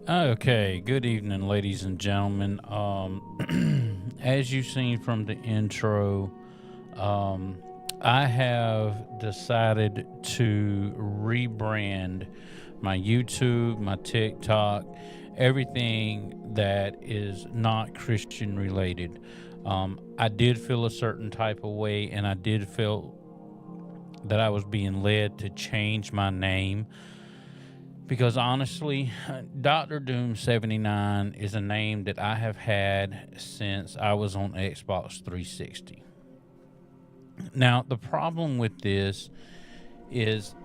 Okay, good evening, ladies and gentlemen. As you've seen from the intro, I have decided to rebrand my YouTube, my TikTok, everything that is not Christian related. I did feel a certain type of way, and I did feel that I was being led to change my name because honestly, Dr. Doom 79 is a name that I have had since I was on Xbox 360. Now, the problem with this is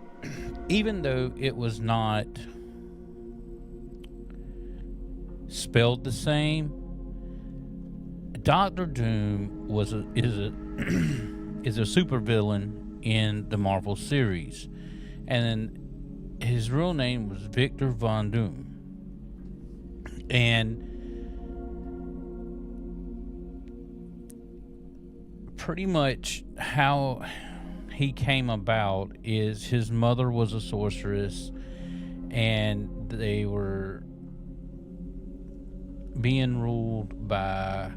even though it was not spelled the same, Dr. Doom is a supervillain in the Marvel series. And his real name was Victor Von Doom. And pretty much how he came about is his mother was a sorceress, and they were being ruled by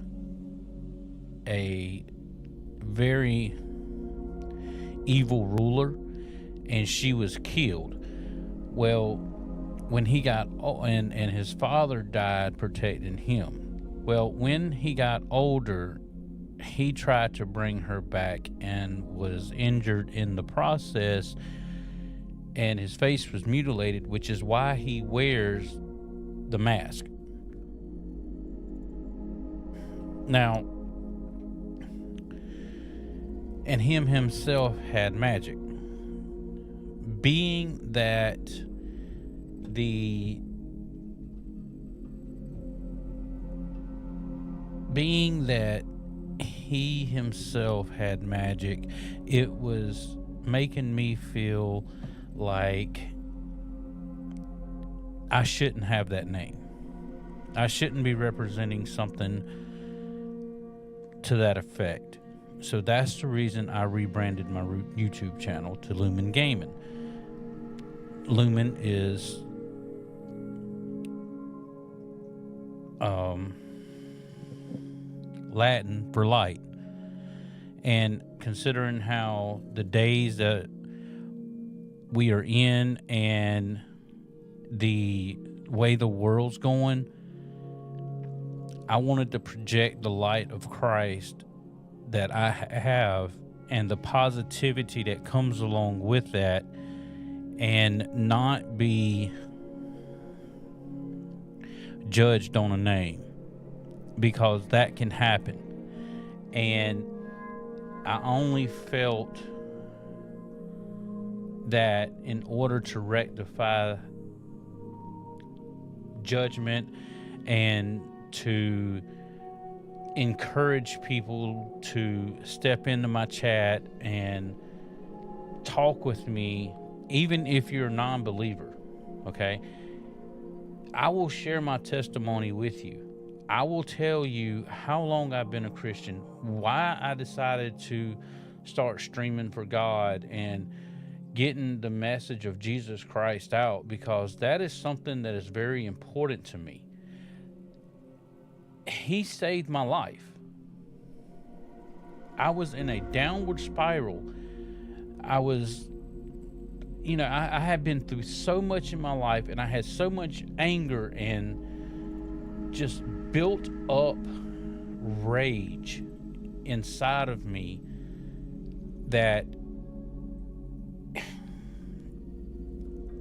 a very evil ruler, and she was killed. Well, when he got and his father died protecting him. Well, when he got older, he tried to bring her back and was injured in the process, and his face was mutilated, which is why he wears the mask. Now, and him himself had magic. Being that he himself had magic, it was making me feel like I shouldn't have that name. I shouldn't be representing something to that effect. So that's the reason I rebranded my YouTube channel to Lumen Gaming. Lumen is Latin for light. And considering how the days that we are in and the way the world's going, I wanted to project the light of Christ that I have and the positivity that comes along with that, and not be judged on a name, because that can happen. And I only felt that in order to rectify judgment and to encourage people to step into my chat and talk with me, even if you're a non-believer, okay? I will share my testimony with you. I will tell you how long I've been a Christian, why I decided to start streaming for God and getting the message of Jesus Christ out, because that is something that is very important to me. He saved my life. I was in a downward spiral. I was, I had been through so much in my life, and I had so much anger and just built up rage inside of me that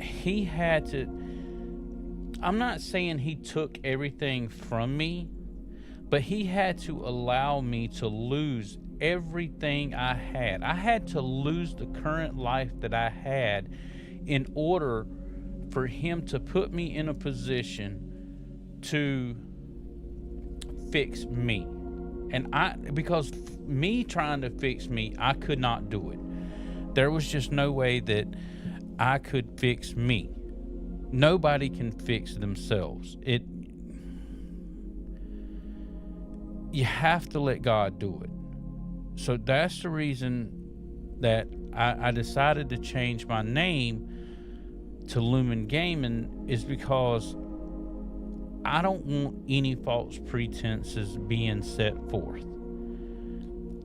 he had to, I'm not saying he took everything from me, but he had to allow me to lose everything I had. I had to lose the current life that I had in order for him to put me in a position to fix me. And because me trying to fix me, I could not do it. There was just no way that I could fix me. Nobody can fix themselves. you have to let God do it. So that's the reason that I decided to change my name to Lumen Gaming, is because I don't want any false pretenses being set forth.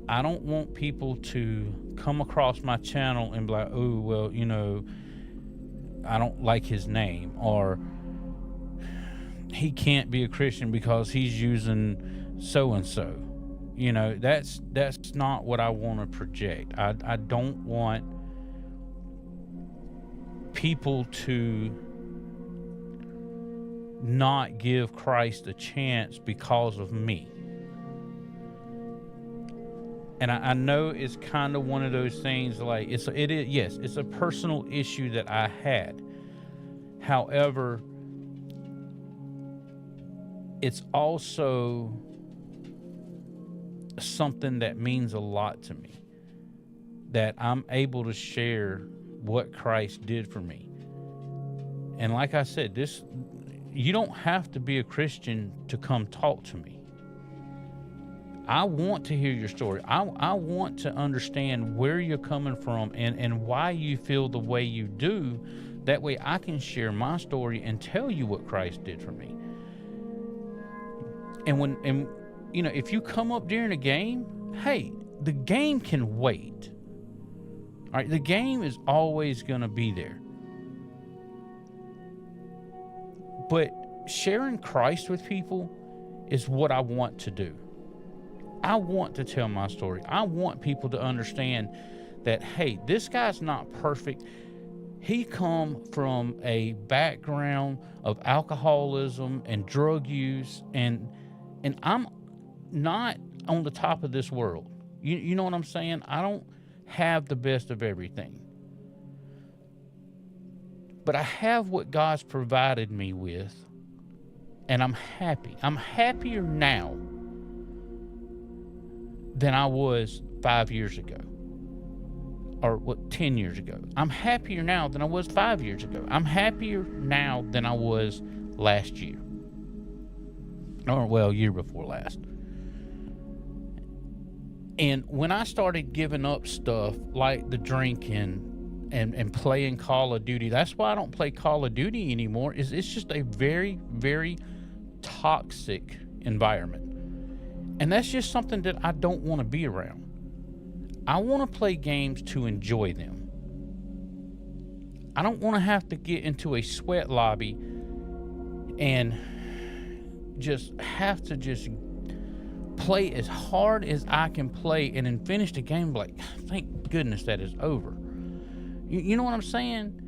I don't want people to come across my channel and be like, oh, well, I don't like his name, or he can't be a Christian because he's using so-and-so. That's not what I want to project. I don't want people to not give Christ a chance because of me. And I know it's kind of one of those things, like it's a personal issue that I had. However, it's also something that means a lot to me, that I'm able to share what Christ did for me. And like I said, you don't have to be a Christian to come talk to me. I want to hear your story. I want to understand where you're coming from and why you feel the way you do. That way I can share my story and tell you what Christ did for me. And if you come up during a game, hey, the game can wait. All right, the game is always going to be there. But sharing Christ with people is what I want to do. I want to tell my story. I want people to understand that, hey, this guy's not perfect. He come from a background of alcoholism and drug use, and I'm not on the top of this world. You know what I'm saying? I don't have the best of everything. But I have what God's provided me with, and I'm happy. I'm happier now than I was 5 years ago, or 10 years ago. I'm happier now than I was 5 years ago. I'm happier now than I was last year, or year before last. And when I started giving up stuff like the drinking and playing Call of Duty, that's why I don't play Call of Duty anymore. It's just a very, very toxic environment. And that's just something that I don't want to be around. I want to play games to enjoy them. I don't want to have to get into a sweat lobby and just have to play as hard as I can play and then finish the game like, thank goodness that is over. You know what I'm saying?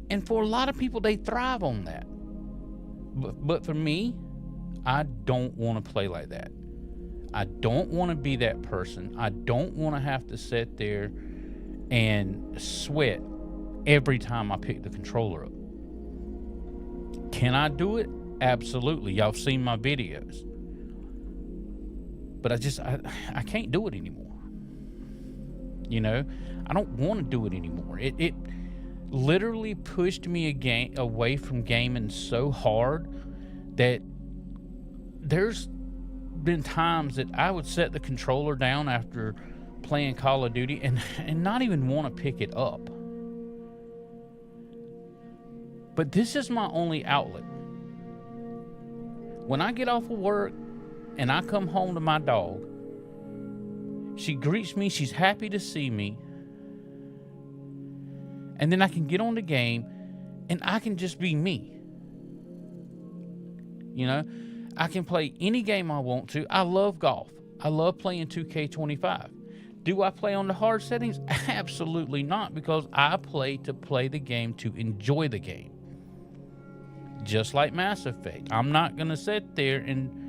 And for a lot of people, they thrive on that. But for me, I don't want to play like that. I don't want to be that person. I don't want to have to sit there and sweat every time I pick the controller up. Can I do it? Absolutely. Y'all have seen my videos. But I can't do it anymore. I don't want to do it anymore. It literally pushed me away from gaming so hard that there's been times that I would set the controller down after playing Call of Duty and not even want to pick it up. But this is my only outlet. When I get off of work and I come home to my dog, she greets me, she's happy to see me, and then I can get on the game and I can just be me. I can play any game I want to. I love golf. I love playing 2K25. Do I play on the hard settings? Absolutely not, because I play to play the game, to enjoy the game. Just like Mass Effect. I'm not going to sit there and,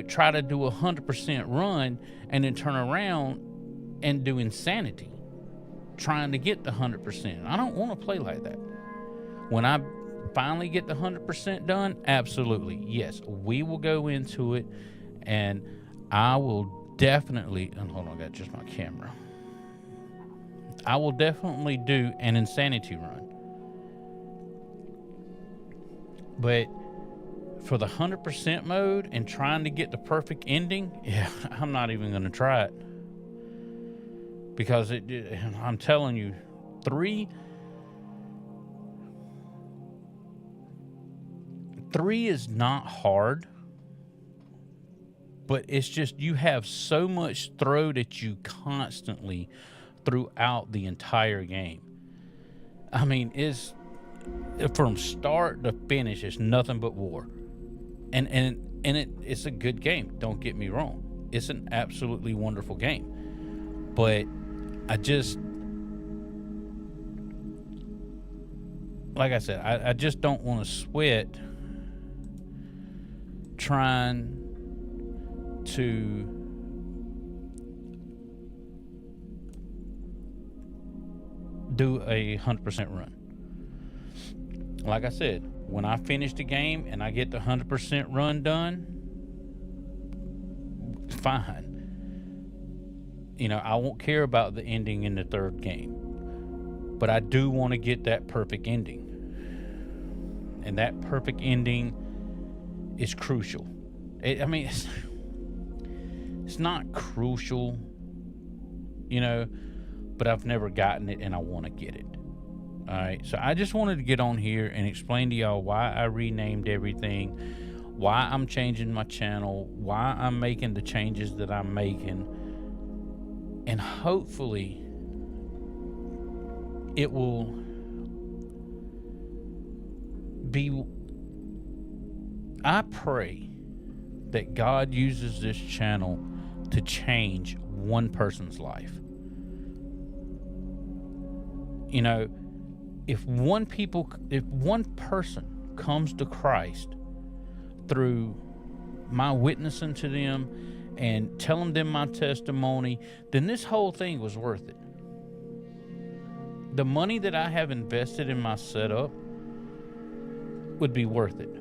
try to do 100% run and then turn around and do insanity trying to get the 100%. I don't want to play like that. When I finally get the 100% done, absolutely, yes, we will go into it, and I will definitely, and hold on, I got just my camera. I will definitely do an insanity run. But for the 100% mode and trying to get the perfect ending, yeah, I'm not even going to try it. Because I'm telling you, 3 is not hard, but it's just you have so much throw at you constantly throughout the entire game. I mean, it's from start to finish, it's nothing but war. And it's a good game, don't get me wrong. It's an absolutely wonderful game. But I just, like I said, I just don't want to sweat trying to do a 100% run. Like I said, when I finish the game and I get the 100% run done, fine. You know, I won't care about the ending in the third game. But I do want to get that perfect ending. And that perfect ending is crucial. It's not crucial, you know, but I've never gotten it and I want to get it. All right, so I just wanted to get on here and explain to y'all why I renamed everything, why I'm changing my channel, why I'm making the changes that I'm making, and hopefully it will be, I pray that God uses this channel to change one person's life. You know, if one person comes to Christ through my witnessing to them and telling them my testimony, then this whole thing was worth it. The money that I have invested in my setup would be worth it.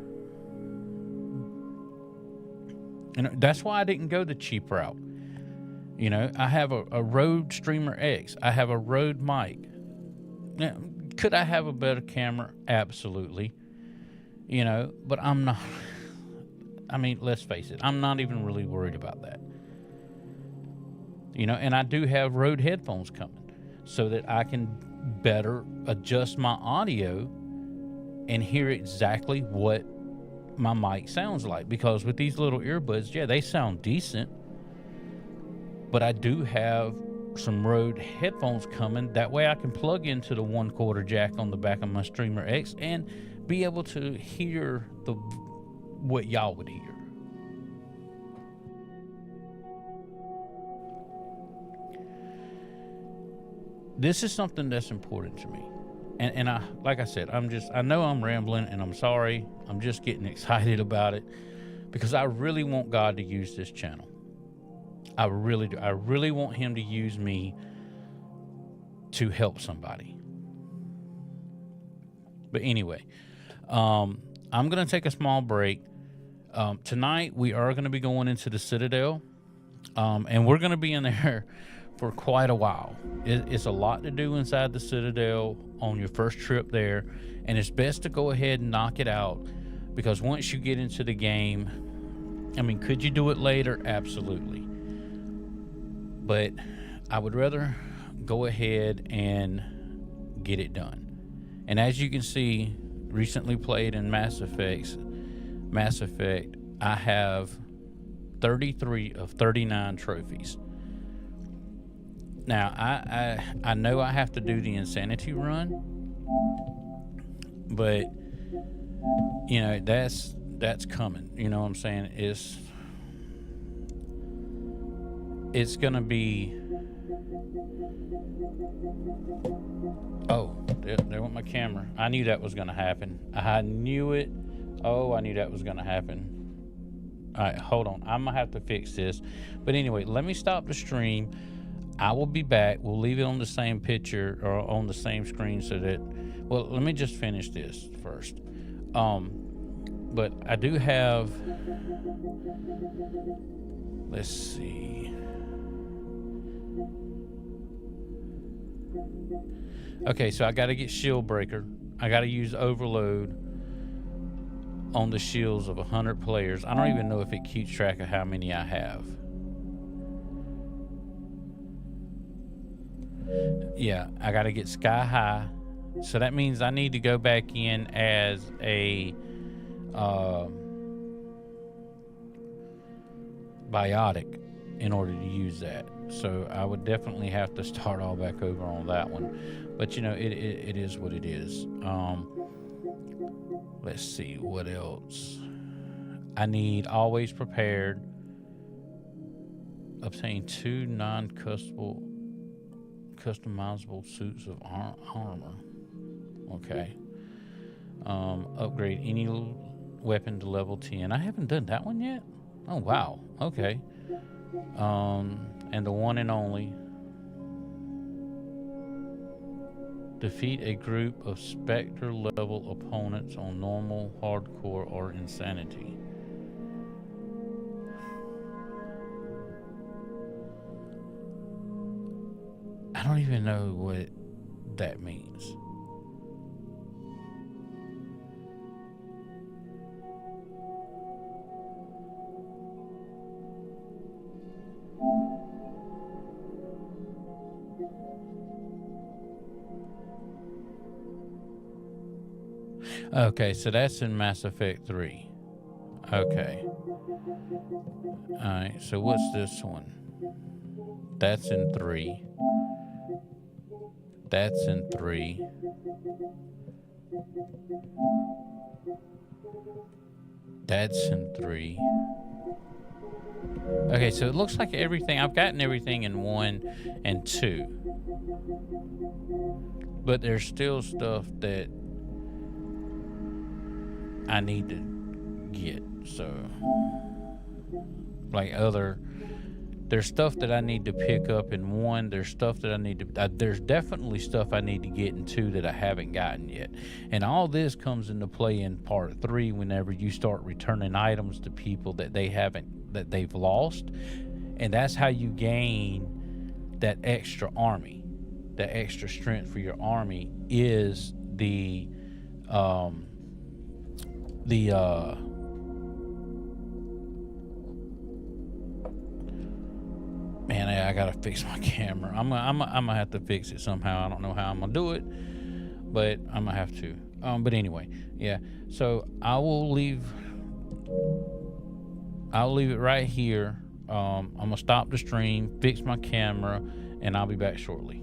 And that's why I didn't go the cheap route. You know, I have a Rode Streamer X. I have a Rode mic. Now, could I have a better camera? Absolutely. You know, but I'm not. I mean, let's face it. I'm not even really worried about that. You know, and I do have Rode headphones coming so that I can better adjust my audio and hear exactly what my mic sounds like. Because with these little earbuds, yeah, they sound decent. But I do have some Rode headphones coming. That way I can plug into the 1/4 jack on the back of my Streamer X and be able to hear what y'all would hear. This is something that's important to me. And I, like I said, I know I'm rambling and I'm sorry. I'm just getting excited about it because I really want God to use this channel. I really do. I really want him to use me to help somebody. But anyway, I'm going to take a small break. Tonight, we are going to be going into the Citadel, and we're going to be in there for quite a while. It's a lot to do inside the Citadel on your first trip there, and it's best to go ahead and knock it out because once you get into the game, I mean, could you do it later? Absolutely. But I would rather go ahead and get it done. And as you can see, recently played in Mass Effect, I have 33 of 39 trophies. Now, I know I have to do the Insanity run, but, you know, that's coming. You know what I'm saying? It's going to be... Oh, there went my camera. I knew that was going to happen. I knew it. Oh, I knew that was going to happen. All right, hold on. I'm going to have to fix this. But anyway, let me stop the stream. I will be back. We'll leave it on the same picture or on the same screen so that... Well, let me just finish this first. But I do have... Let's see... Okay, so I got to get Shield Breaker. I got to use Overload. on the shields of 100 players. I don't even know if it keeps track of how many I have. Yeah, I got to get sky high. So that means I need to go back in as a biotic in order to use that. So I would definitely have to start all back over on that one. But it is what it is. Let's see what else. I need always prepared. Obtain 2 customizable suits of armor. Okay. Upgrade any weapon to level 10. I haven't done that one yet. Oh wow. Okay. And the one and only. Defeat a group of Spectre level opponents on normal, hardcore, or insanity. I don't even know what that means. Okay, so that's in Mass Effect 3. Okay. Alright, so what's this one? That's in 3. That's in 3. That's in 3. Okay, so it looks like everything, I've gotten everything in 1 and 2. But there's still stuff that I need to get. So, like there's stuff that I need to pick up in 1. There's stuff that I need to, there's definitely stuff I need to get in 2 that I haven't gotten yet. And all this comes into play in part 3 whenever you start returning items to people that they've lost. And that's how you gain that extra army, that extra strength for your army is the man, I gotta fix my camera. I'm gonna have to fix it somehow. I don't know how I'm gonna do it, but I'm gonna have to. But anyway, yeah. So I'll leave it right here. I'm gonna stop the stream, fix my camera, and I'll be back shortly.